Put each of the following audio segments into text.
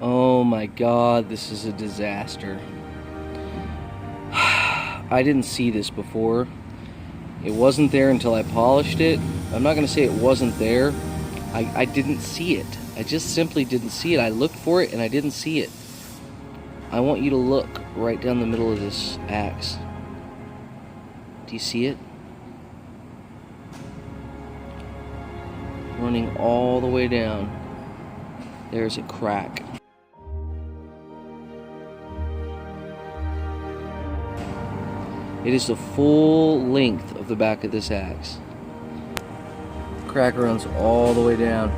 Oh my god, this is a disaster. I didn't see this before. It wasn't there until I polished it. I'm not going to say it wasn't there. I didn't see it. I just simply didn't see it. I looked for it and I didn't see it. I want you to look right down the middle of this axe. Do you see it? Running all the way down. There's a crack. It is the full length of the back of this axe. The crack runs all the way down.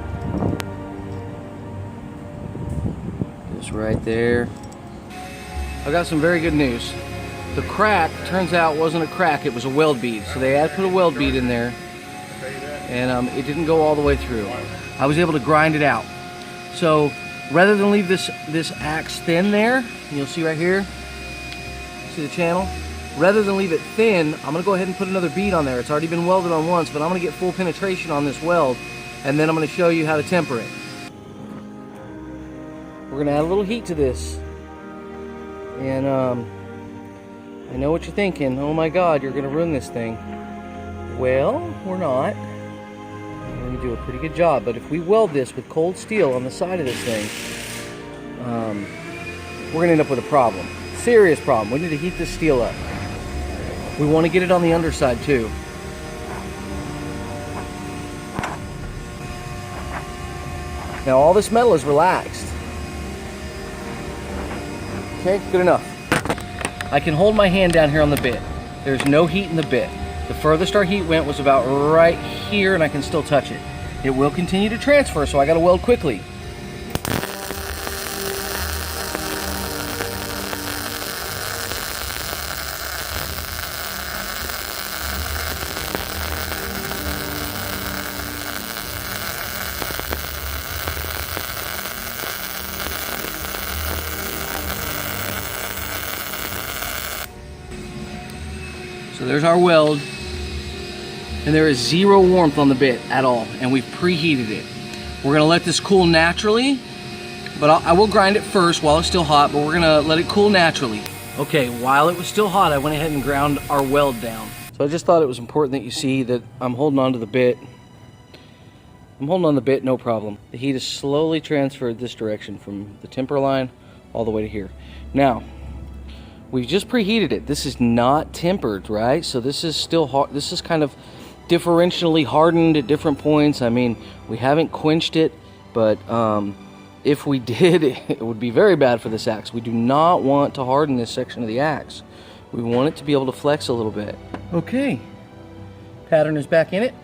Just right there. I got some very good news. The crack, turns out, wasn't a crack, it was a weld bead. So they had put a weld bead in there, and it didn't go all the way through. I was able to grind it out. So rather than leave this axe thin there, you'll see right here, see the channel? Rather than leave it thin, I'm going to go ahead and put another bead on there. It's already been welded on once, but I'm going to get full penetration on this weld, and then I'm going to show you how to temper it. We're going to add a little heat to this. And I know what you're thinking. Oh my god, you're going to ruin this thing. Well, we're not. We're going to do a pretty good job, but if we weld this with cold steel on the side of this thing, we're going to end up with a problem. Serious problem. We need to heat this steel up. We want to get it on the underside too. Now all this metal is relaxed. Okay, good enough. I can hold my hand down here on the bit. There's no heat in the bit. The furthest our heat went was about right here, and I can still touch it. It will continue to transfer, so I gotta weld quickly. So there's our weld, and there is zero warmth on the bit at all, and we've preheated it. We're gonna let this cool naturally, but I will grind it first while it's still hot, but we're gonna let it cool naturally. Okay, while it was still hot, I went ahead and ground our weld down. So I just thought it was important that you see that I'm holding on to the bit. I'm holding on the bit, no problem. The heat is slowly transferred this direction from the temper line all the way to here. Now, we've just preheated it. This is not tempered, right? So this is still hard. This is kind of differentially hardened at different points. I mean, we haven't quenched it, but if we did, it would be very bad for this axe. We do not want to harden this section of the axe. We want it to be able to flex a little bit. Okay, pattern is back in it.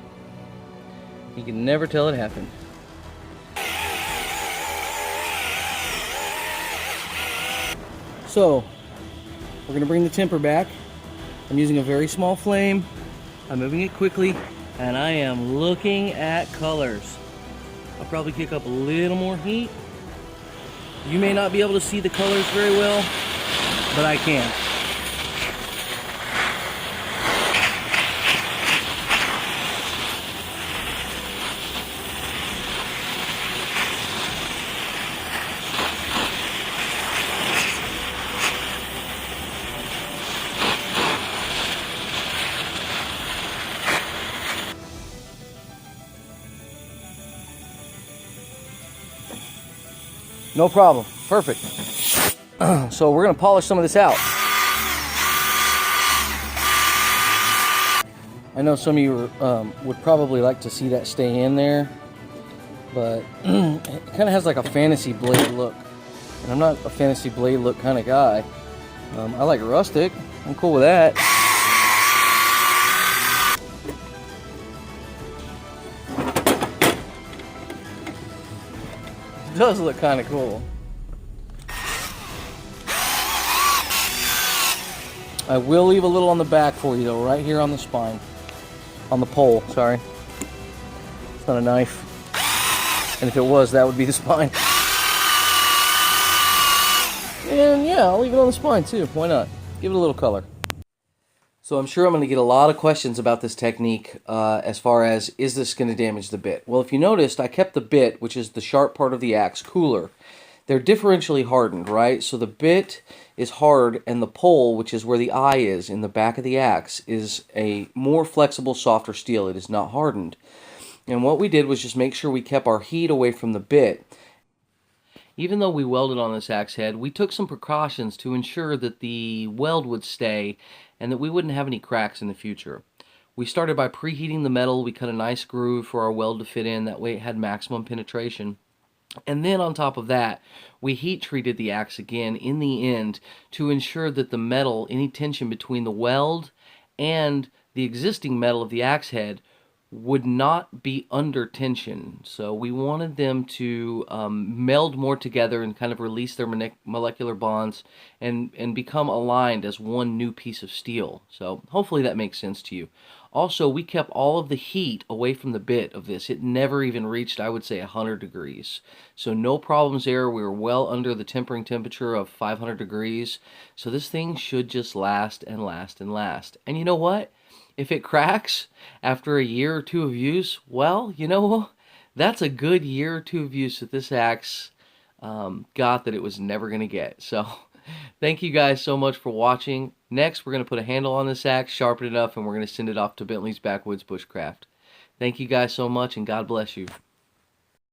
You can never tell it happened. So, we're going to bring the temper back. I'm using a very small flame. I'm moving it quickly, and I am looking at colors. I'll probably kick up a little more heat. You may not be able to see the colors very well, but I can. No problem. Perfect. So we're going to polish some of this out. I know some of you would probably like to see that stay in there, but it kind of has like a fantasy blade look. And I'm not a fantasy blade look kind of guy. I like rustic. I'm cool with that. It does look kind of cool. I will leave a little on the back for you though, right here on the spine. On the pole, sorry. It's not a knife. And if it was, that would be the spine. And yeah, I'll leave it on the spine too. Why not? Give it a little color. So I'm sure I'm going to get a lot of questions about this technique as far as, is this going to damage the bit? Well, if you noticed, I kept the bit, which is the sharp part of the axe, cooler. they're differentially hardened, right? So the bit is hard, and the pole, which is where the eye is in the back of the axe, is a more flexible, softer steel. It is not hardened. And what we did was just make sure we kept our heat away from the bit. Even though we welded on this axe head, we took some precautions to ensure that the weld would stay and that we wouldn't have any cracks in the future. We started by preheating the metal. We cut a nice groove for our weld to fit in. That way it had maximum penetration. And then on top of that, we heat treated the axe again in the end to ensure that the metal, any tension between the weld and the existing metal of the axe head, would not be under tension. So we wanted them to meld more together and kind of release their molecular bonds and become aligned as one new piece of steel. So hopefully that makes sense to you. Also, we kept all of the heat away from the bit of this. It never even reached, I would say, 100 degrees. So no problems there. We were well under the tempering temperature of 500 degrees. So this thing should just last and last and last. And you know what? If it cracks after a year or two of use, well, you know, that's a good year or two of use that this axe got that it was never going to get. So thank you guys so much for watching. Next, we're going to put a handle on this axe, sharpen it up, and we're going to send it off to Bentley's Backwoods Bushcraft. Thank you guys so much, and God bless you.